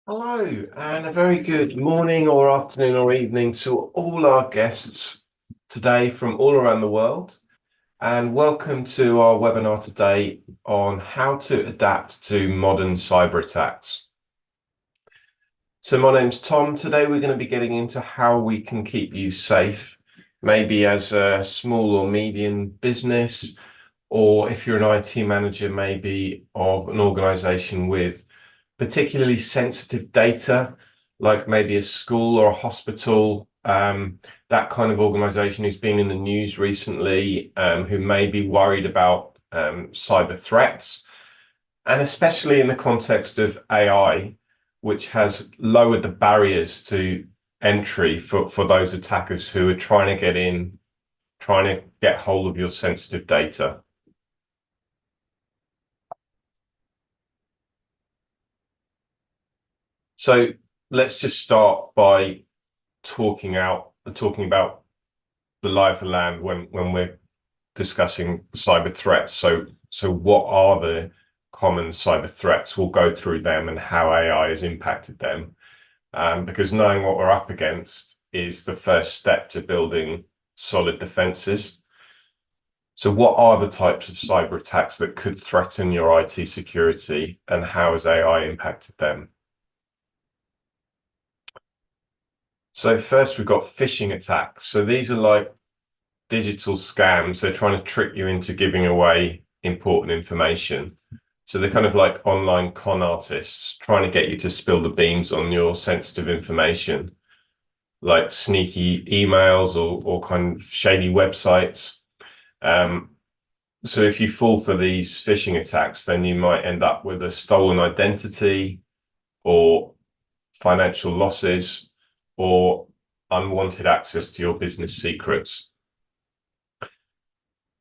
Hello, and a very good morning or afternoon or evening to all our guests today from all around the world. And welcome to our webinar today on how to adapt to modern cyber attacks. So my name's Tom. Today we're going to be getting into how we can keep you safe, maybe as a small or medium business, or if you're an IT manager, maybe of an organization with particularly sensitive data, like maybe a school or a hospital, that kind of organization who's been in the news recently, who may be worried about cyber threats, and especially in the context of AI, which has lowered the barriers to entry for those attackers who are trying to get in, trying to get hold of your sensitive data. So let's just start by talking about the lie of the land when we're discussing cyber threats. So what are the common cyber threats? We'll go through them and how AI has impacted them, because knowing what we're up against is the first step to building solid defenses. So what are the types of cyber attacks that could threaten your IT security, and how has AI impacted them? So first we've got phishing attacks. So these are like digital scams. They're trying to trick you into giving away important information. So they're kind of like online con artists trying to get you to spill the beans on your sensitive information, like sneaky emails or kind of shady websites. Um, so if you fall for these phishing attacks, then you might end up with a stolen identity or financial losses or unwanted access to your business secrets.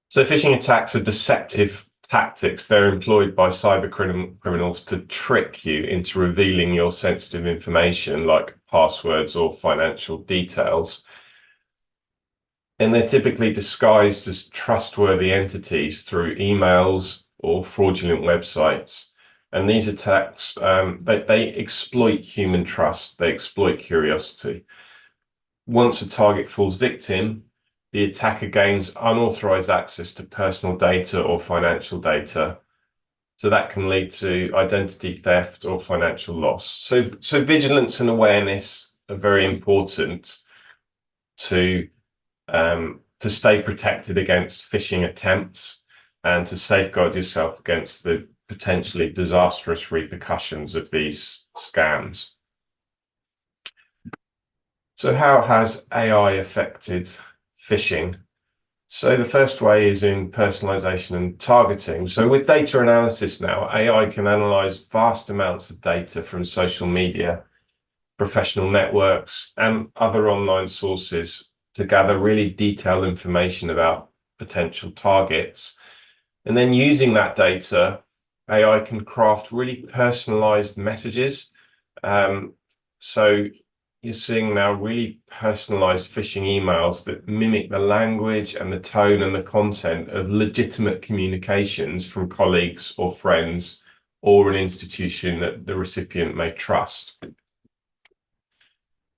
So phishing attacks are deceptive tactics. They're employed by cyber criminals to trick you into revealing your sensitive information, like passwords or financial details. And they're typically disguised as trustworthy entities through emails or fraudulent websites. And these attacks, they exploit human trust. They exploit curiosity. Once a target falls victim, the attacker gains unauthorized access to personal data or financial data. So that can lead to identity theft or financial loss. So vigilance and awareness are very important to stay protected against phishing attempts and to safeguard yourself against the potentially disastrous repercussions of these scams. So how has AI affected phishing? So the first way is in personalization and targeting. So with data analysis now, AI can analyze vast amounts of data from social media, professional networks, and other online sources to gather really detailed information about potential targets. And then using that data, AI can craft really personalized messages. So you're seeing now really personalized phishing emails that mimic the language and the tone and the content of legitimate communications from colleagues or friends or an institution that the recipient may trust.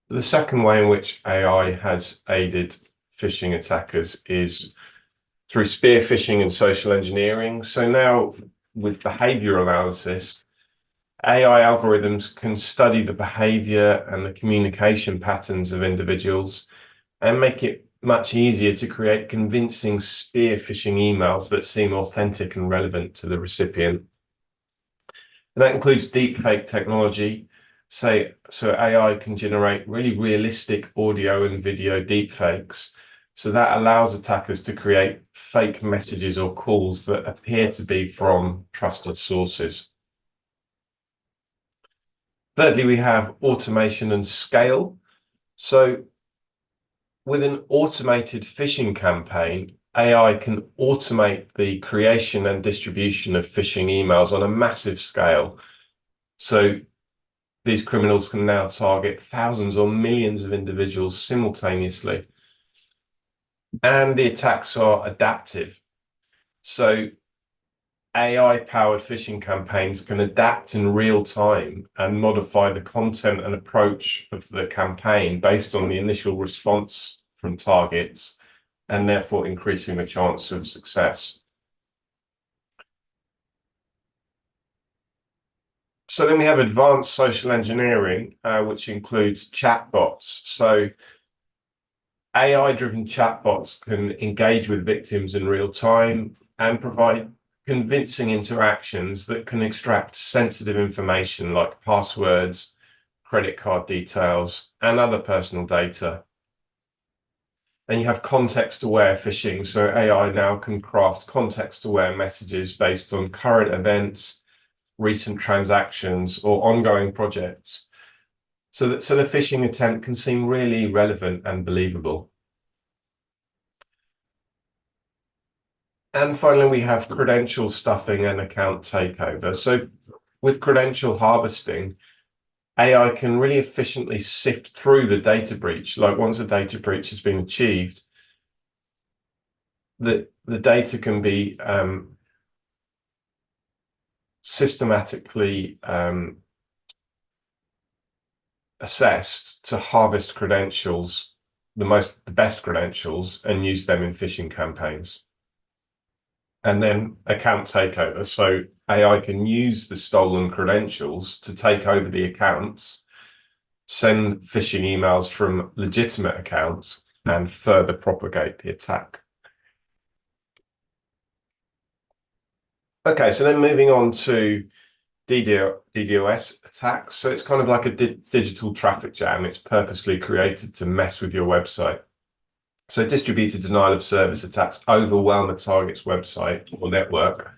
The second way in which AI has aided phishing attackers is through spear phishing and social engineering. So now with behavioral analysis, AI algorithms can study the behavior and the communication patterns of individuals and make it much easier to create convincing spear phishing emails that seem authentic and relevant to the recipient. And that includes deepfake technology. So AI can generate really realistic audio and video deepfakes. So that allows attackers to create fake messages or calls that appear to be from trusted sources. Thirdly, we have automation and scale. So with an automated phishing campaign, AI can automate the creation and distribution of phishing emails on a massive scale. So these criminals can now target thousands or millions of individuals simultaneously. And the attacks are adaptive. So AI-powered phishing campaigns can adapt in real time and modify the content and approach of the campaign based on the initial response from targets, and therefore increasing the chance of success. So then we have advanced social engineering, which includes chatbots. So AI-driven chatbots can engage with victims in real time and provide convincing interactions that can extract sensitive information like passwords, credit card details, and other personal data. And you have context-aware phishing. So AI now can craft context-aware messages based on current events, recent transactions, or ongoing projects. So the phishing attempt can seem really relevant and believable. And finally, we have credential stuffing and account takeover. So with credential harvesting, AI can really efficiently sift through the data breach. Like once a data breach has been achieved, the data can be systematically assessed to harvest credentials, the best credentials, and use them in phishing campaigns. And then account takeover. So AI can use the stolen credentials to take over the accounts, send phishing emails from legitimate accounts, and further propagate the attack. Okay, so then moving on to DDoS attacks. So it's kind of like a digital traffic jam. It's purposely created to mess with your website. So distributed denial of service attacks overwhelm a target's website or network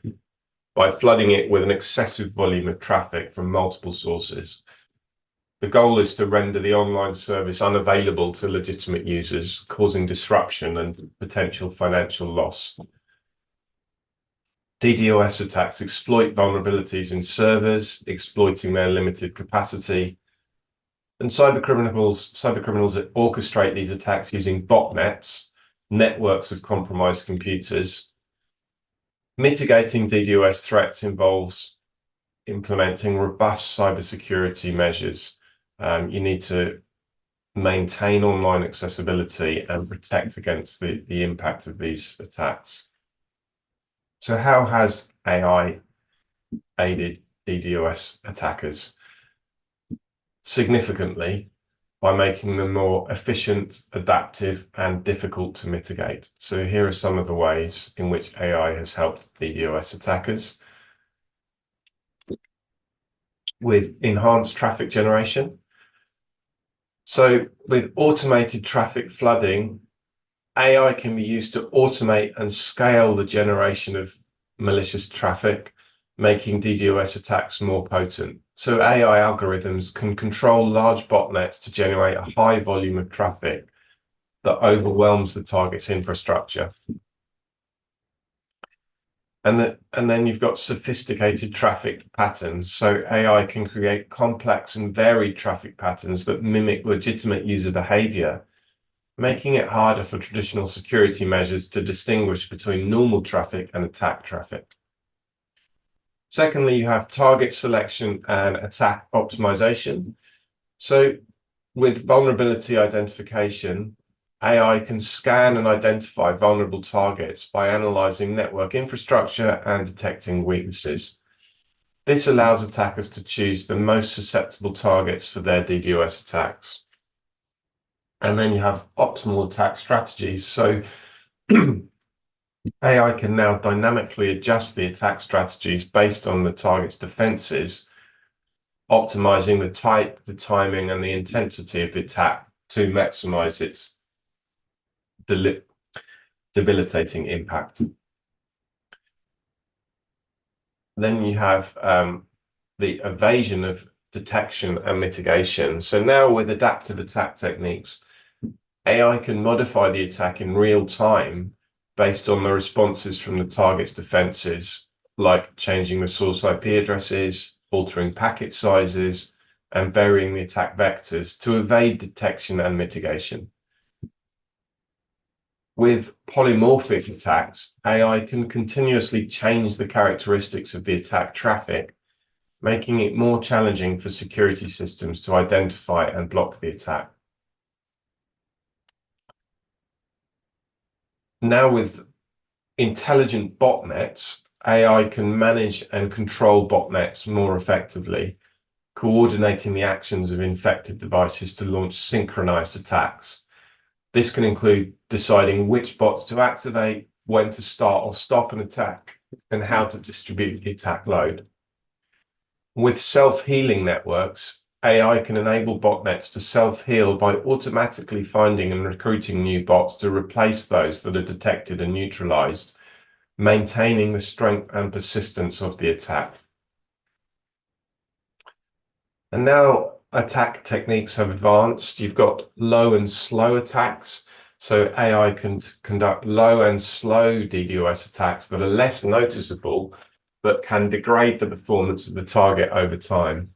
by flooding it with an excessive volume of traffic from multiple sources. The goal is to render the online service unavailable to legitimate users, causing disruption and potential financial loss. DDoS attacks exploit vulnerabilities in servers, exploiting their limited capacity. And cybercriminals orchestrate these attacks using botnets, networks of compromised computers. Mitigating DDoS threats involves implementing robust cybersecurity measures. You need to maintain online accessibility and protect against the impact of these attacks. So how has AI aided DDoS attackers? Significantly, by making them more efficient, adaptive, and difficult to mitigate. So here are some of the ways in which AI has helped DDoS attackers. With enhanced traffic generation. So with automated traffic flooding, AI can be used to automate and scale the generation of malicious traffic, making DDoS attacks more potent. So AI algorithms can control large botnets to generate a high volume of traffic that overwhelms the target's infrastructure. And then you've got sophisticated traffic patterns. So AI can create complex and varied traffic patterns that mimic legitimate user behavior, making it harder for traditional security measures to distinguish between normal traffic and attack traffic. Secondly, you have target selection and attack optimization. So with vulnerability identification, AI can scan and identify vulnerable targets by analyzing network infrastructure and detecting weaknesses. This allows attackers to choose the most susceptible targets for their DDoS attacks. And then you have optimal attack strategies. So AI can now dynamically adjust the attack strategies based on the target's defenses, optimizing the type, the timing, and the intensity of the attack to maximize its debilitating impact. Then you have the evasion of detection and mitigation. So now with adaptive attack techniques, AI can modify the attack in real time based on the responses from the target's defenses, like changing the source IP addresses, altering packet sizes, and varying the attack vectors to evade detection and mitigation. With polymorphic attacks, AI can continuously change the characteristics of the attack traffic, making it more challenging for security systems to identify and block the attack. Now, with intelligent botnets, AI can manage and control botnets more effectively, coordinating the actions of infected devices to launch synchronized attacks. This can include deciding which bots to activate, when to start or stop an attack, and how to distribute the attack load. With self-healing networks, AI can enable botnets to self-heal by automatically finding and recruiting new bots to replace those that are detected and neutralized, maintaining the strength and persistence of the attack. And now attack techniques have advanced. You've got low and slow attacks. So AI can conduct low and slow DDoS attacks that are less noticeable, but can degrade the performance of the target over time.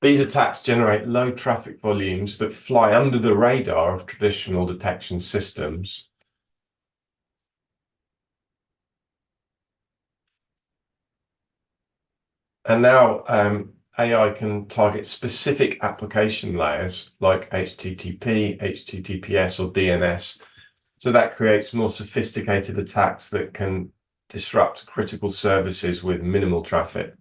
These attacks generate low traffic volumes that fly under the radar of traditional detection systems. And now AI can target specific application layers like HTTP, HTTPS, or DNS. So that creates more sophisticated attacks that can disrupt critical services with minimal traffic.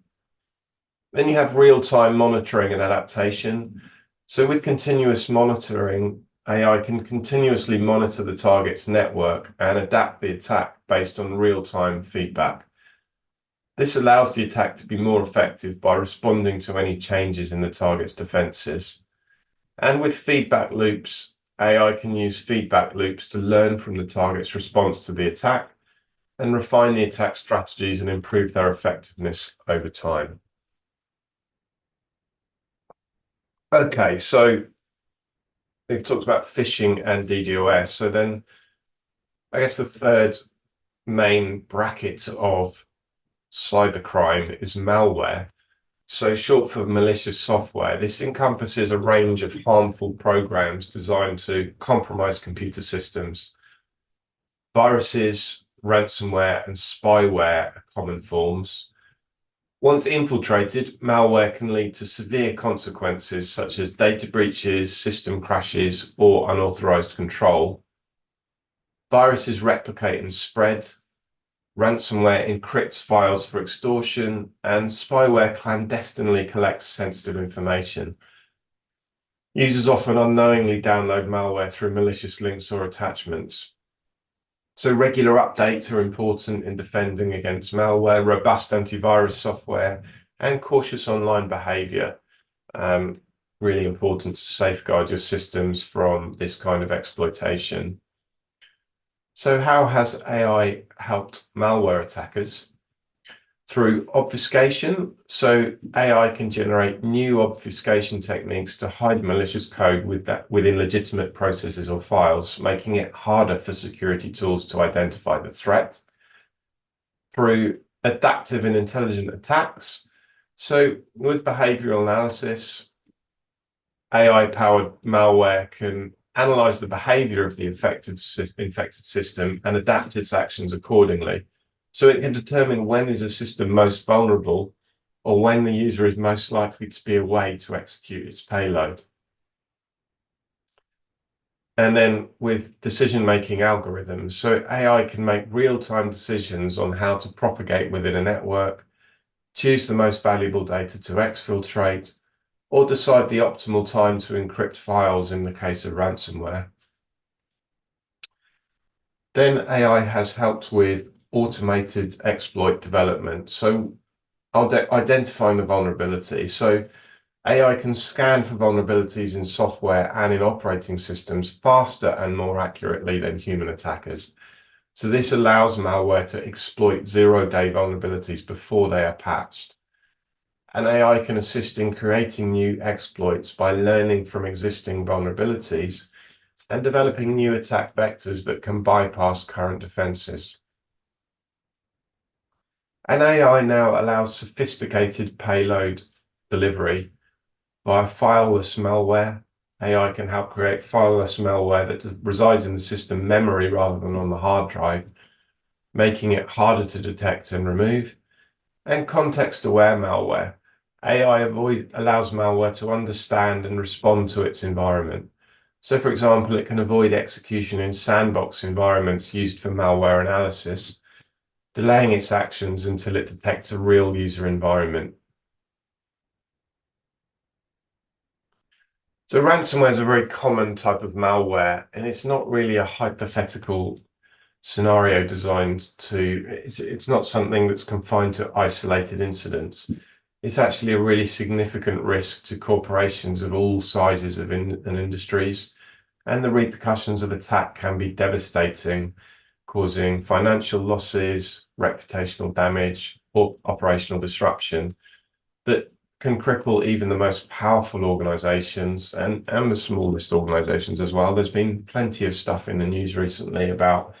Then you have real-time monitoring and adaptation. So with continuous monitoring, AI can continuously monitor the target's network and adapt the attack based on real-time feedback. This allows the attack to be more effective by responding to any changes in the target's defenses. And with feedback loops, AI can use feedback loops to learn from the target's response to the attack and refine the attack strategies and improve their effectiveness over time. Okay, so we've talked about phishing and DDoS. So then I guess the third main bracket of cybercrime is malware. So short for malicious software. This encompasses a range of harmful programs designed to compromise computer systems. Viruses, ransomware, and spyware are common forms. Once infiltrated, malware can lead to severe consequences such as data breaches, system crashes, or unauthorized control. Viruses replicate and spread. Ransomware encrypts files for extortion, and spyware clandestinely collects sensitive information. Users often unknowingly download malware through malicious links or attachments. So regular updates are important in defending against malware, robust antivirus software, and cautious online behavior. Really important to safeguard your systems from this kind of exploitation. So how has AI helped malware attackers? Through obfuscation. So AI can generate new obfuscation techniques to hide malicious code within legitimate processes or files, making it harder for security tools to identify the threat. Through adaptive and intelligent attacks. So with behavioral analysis, AI-powered malware can analyze the behavior of the infected system and adapt its actions accordingly. So it can determine when is a system most vulnerable or when the user is most likely to be away to execute its payload. And then with decision-making algorithms, so AI can make real-time decisions on how to propagate within a network, choose the most valuable data to exfiltrate, or decide the optimal time to encrypt files in the case of ransomware. Then AI has helped with automated exploit development. So identifying the vulnerability. So AI can scan for vulnerabilities in software and in operating systems faster and more accurately than human attackers. So this allows malware to exploit zero-day vulnerabilities before they are patched. And AI can assist in creating new exploits by learning from existing vulnerabilities and developing new attack vectors that can bypass current defenses. And AI now allows sophisticated payload delivery via fileless malware, AI can help create fileless malware that resides in the system memory rather than on the hard drive, making it harder to detect and remove. And context-aware malware. AI allows malware to understand and respond to its environment. So, for example, it can avoid execution in sandbox environments used for malware analysis, delaying its actions until it detects a real user environment. So ransomware is a very common type of malware, and it's not really a hypothetical scenario designed to, it's not something that's confined to isolated incidents. It's actually a really significant risk to corporations of all sizes and industries, and the repercussions of attack can be devastating, causing financial losses, reputational damage, or operational disruption that can cripple even the most powerful organizations and the smallest organizations as well. There's been plenty of stuff in the news recently about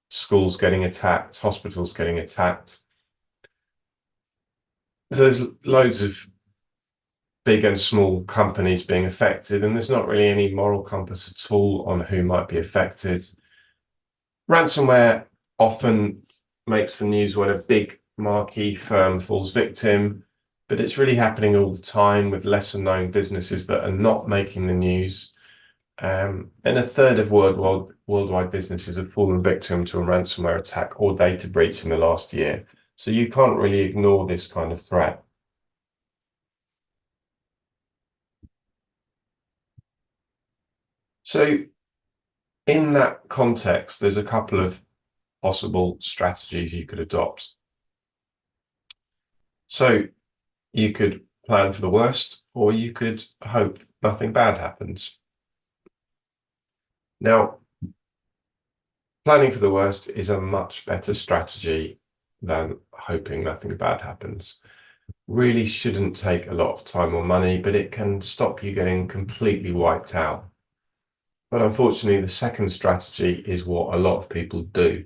schools getting attacked, hospitals getting attacked. So there's loads of big and small companies being affected, and there's not really any moral compass at all on who might be affected. Ransomware often makes the news when a big marquee firm falls victim, but it's really happening all the time with lesser known businesses that are not making the news. And a third of worldwide businesses have fallen victim to a ransomware attack or data breach in the last year. So you can't really ignore this kind of threat. So in that context, there's a couple of possible strategies you could adopt. So you could plan for the worst, or you could hope nothing bad happens. Now, planning for the worst is a much better strategy than hoping nothing bad happens. Really shouldn't take a lot of time or money, but it can stop you getting completely wiped out. But unfortunately, the second strategy is what a lot of people do,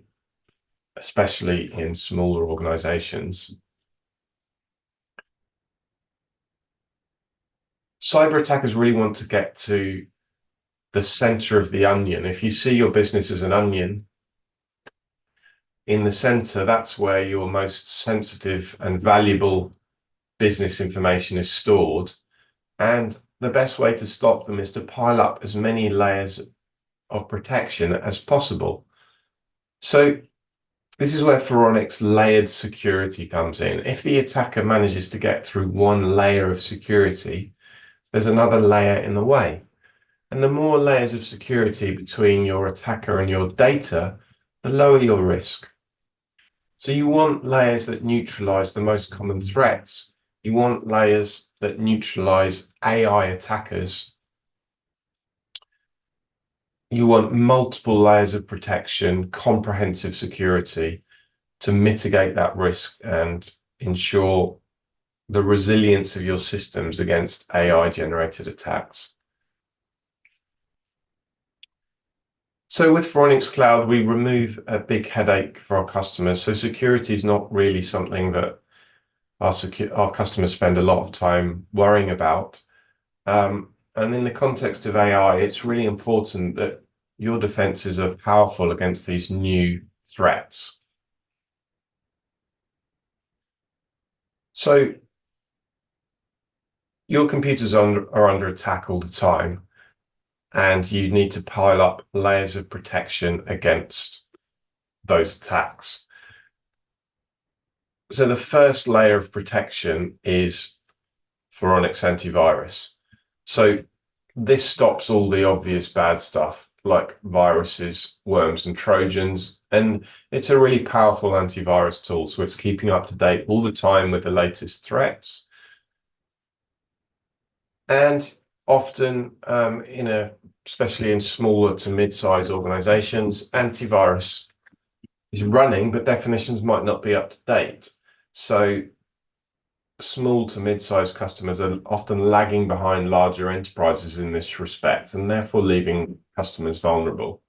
especially in smaller organizations. Cyber attackers really want to get to the center of the onion. If you see your business as an onion, in the center, that's where your most sensitive and valuable business information is stored. And the best way to stop them is to pile up as many layers of protection as possible. So this is where Phoronix layered security comes in. If the attacker manages to get through one layer of security, there's another layer in the way. And the more layers of security between your attacker and your data, the lower your risk. So you want layers that neutralize the most common threats. You want layers that neutralize AI attackers. You want multiple layers of protection, comprehensive security to mitigate that risk and ensure the resilience of your systems against AI-generated attacks. So with Phoronix Cloud, we remove a big headache for our customers. So security is not really something that our customers spend a lot of time worrying about. And in the context of AI, it's really important that your defenses are powerful against these new threats. So your computers are under attack all the time, and you need to pile up layers of protection against those attacks. So the first layer of protection is Phoronix antivirus. So this stops all the obvious bad stuff like viruses, worms, and Trojans. And it's a really powerful antivirus tool. So it's keeping up to date all the time with the latest threats. And often, especially in smaller to mid-size organizations, antivirus is running, but definitions might not be up to date. So small to mid-sized customers are often lagging behind larger enterprises in this respect, and therefore leaving customers vulnerable.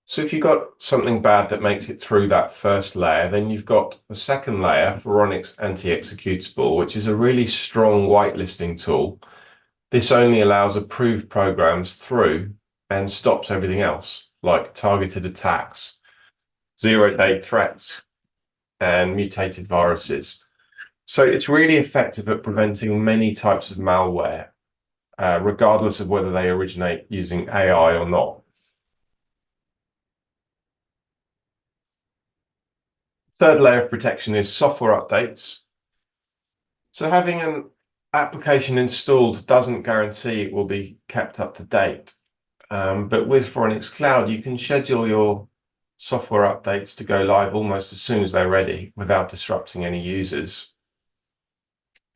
So if you've got something bad that makes it through that first layer, then you've got the second layer, Phoronix Anti-Executable, which is a really strong whitelisting tool. This only allows approved programs through and stops everything else, like targeted attacks, zero-day threats, and mutated viruses. So it's really effective at preventing many types of malware, regardless of whether they originate using AI or not. Third layer of protection is software updates. So having an application installed doesn't guarantee it will be kept up to date. But with Phoronix Cloud, you can schedule your software updates to go live almost as soon as they're ready without disrupting any users.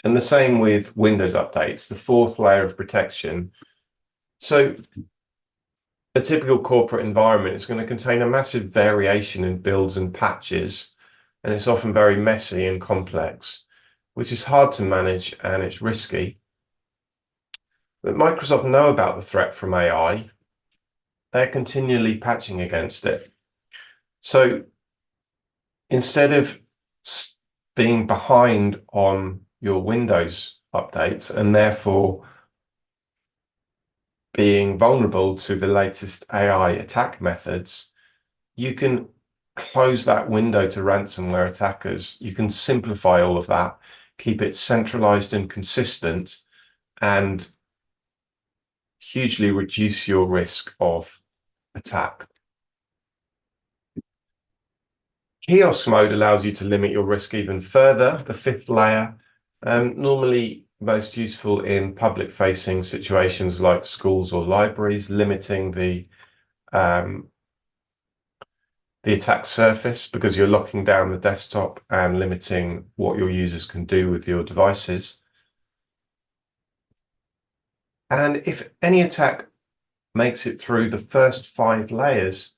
And the same with Windows updates, the fourth layer of protection. So a typical corporate environment is going to contain a massive variation in builds and patches, and it's often very messy and complex, which is hard to manage and it's risky. But Microsoft know about the threat from AI. They're continually patching against it. So instead of being behind on your Windows updates and therefore being vulnerable to the latest AI attack methods, you can close that window to ransomware attackers. You can simplify all of that, keep it centralized and consistent, and hugely reduce your risk of attack. Kiosk mode allows you to limit your risk even further, the fifth layer, normally most useful in public-facing situations like schools or libraries, limiting the attack surface because you're locking down the desktop and limiting what your users can do with your devices. And if any attack makes it through the first 5 layers,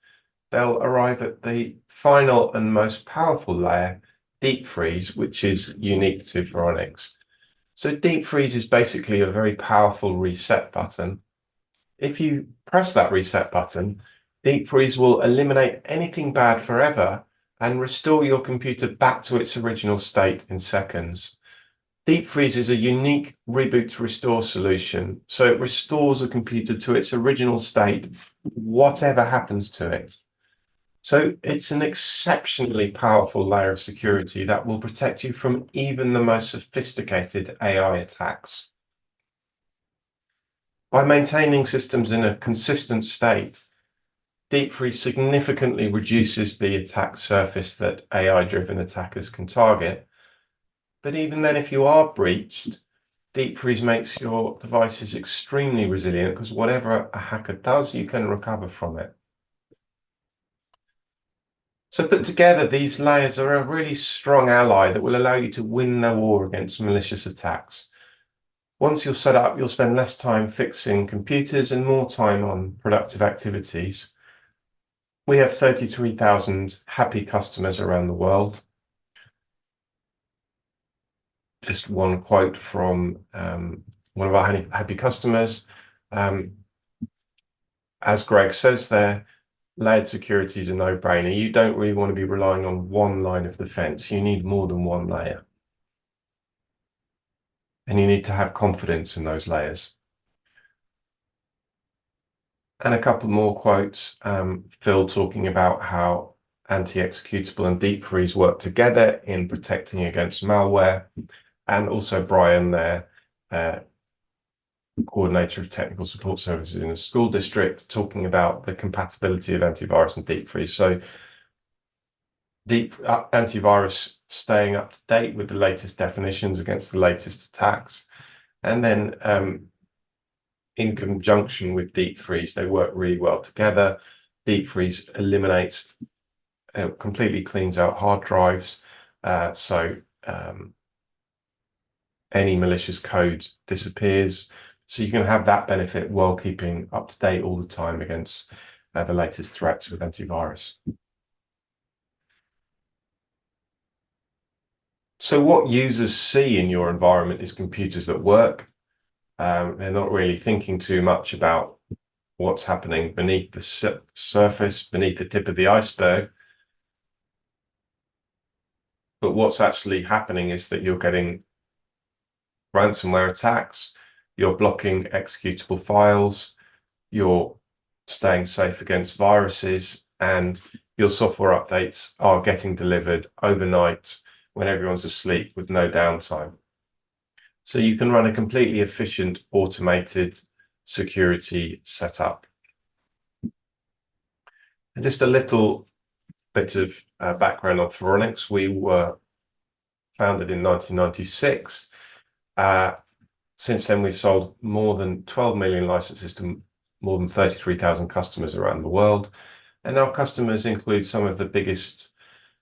they'll arrive at the final and most powerful layer, deep freeze, which is unique to Phoronix. So deep freeze is basically a very powerful reset button. If you press that reset button, deep freeze will eliminate anything bad forever and restore your computer back to its original state in seconds. Deep freeze is a unique reboot to restore solution. So it restores a computer to its original state, whatever happens to it. So it's an exceptionally powerful layer of security that will protect you from even the most sophisticated AI attacks. By maintaining systems in a consistent state, deep freeze significantly reduces the attack surface that AI-driven attackers can target. But even then, if you are breached, deep freeze makes your devices extremely resilient because whatever a hacker does, you can recover from it. So put together, these layers are a really strong ally that will allow you to win the war against malicious attacks. Once you're set up, you'll spend less time fixing computers and more time on productive activities. We have 33,000 happy customers around the world. Just one quote from one of our happy customers. As Greg says there, layered security is a no-brainer. You don't really want to be relying on one line of defense. You need more than one layer. And you need to have confidence in those layers. And a couple more quotes. Phil talking about how anti-executable and deep freeze work together in protecting against malware. And also Brian there, coordinator of technical support services in a school district, talking about the compatibility of antivirus and deep freeze. So deep antivirus staying up to date with the latest definitions against the latest attacks. And then in conjunction with deep freeze, they work really well together. Deep freeze eliminates, completely cleans out hard drives. So any malicious code disappears. So you can have that benefit while keeping up to date all the time against the latest threats with antivirus. So what users see in your environment is computers that work. They're not really thinking too much about what's happening beneath the surface, beneath the tip of the iceberg. But what's actually happening is that you're getting ransomware attacks, you're blocking executable files, you're staying safe against viruses, and your software updates are getting delivered overnight when everyone's asleep with no downtime. So you can run a completely efficient automated security setup. And just a little bit of background on Phoronix. We were founded in 1996. Since then, we've sold more than 12 million licenses to more than 33,000 customers around the world. And our customers include some of the biggest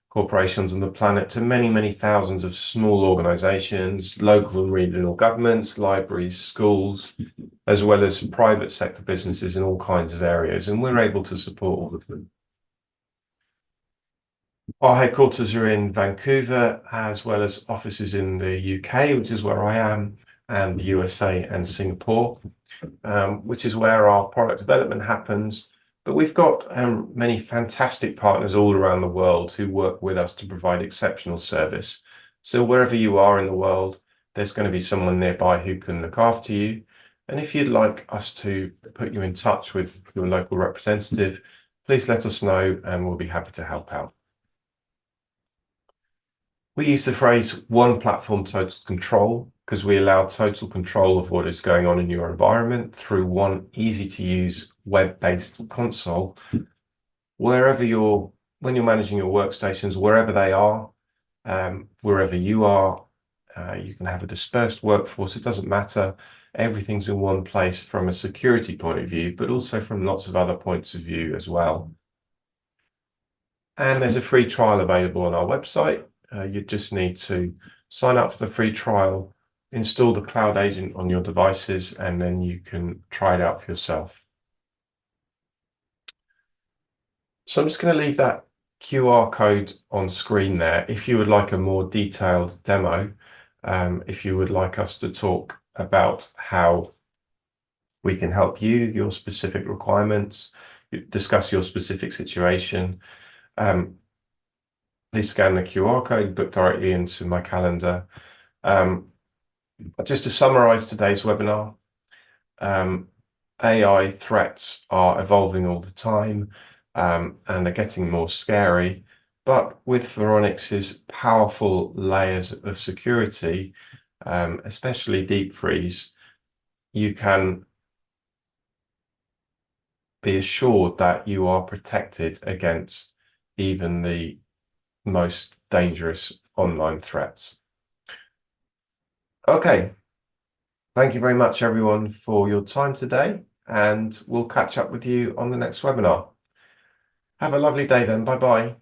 corporations on the planet to many, many thousands of small organizations, local and regional governments, libraries, schools, as well as private sector businesses in all kinds of areas. And we're able to support all of them. Our headquarters are in Vancouver, as well as offices in the UK, which is where I am, and the USA and Singapore, which is where our product development happens. But we've got many fantastic partners all around the world who work with us to provide exceptional service. So wherever you are in the world, there's going to be someone nearby who can look after you. And if you'd like us to put you in touch with your local representative, please let us know and we'll be happy to help out. We use the phrase one platform total control because we allow total control of what is going on in your environment through one easy to use web-based console. When you're managing your workstations, wherever they are, wherever you are, you can have a dispersed workforce. It doesn't matter. Everything's in one place from a security point of view, but also from lots of other points of view as well. And there's a free trial available on our website. You just need to sign up for the free trial, install the cloud agent on your devices, and then you can try it out for yourself. So I'm just going to leave that QR code on screen there. If you would like a more detailed demo, if you would like us to talk about how we can help you, your specific requirements, discuss your specific situation, please scan the QR code, book directly into my calendar. Just to summarize today's webinar, AI threats are evolving all the time and they're getting more scary. But with Phoronix's powerful layers of security, especially deep freeze, you can be assured that you are protected against even the most dangerous online threats. Okay, thank you very much everyone for your time today, and we'll catch up with you on the next webinar. Have a lovely day then. Bye-bye.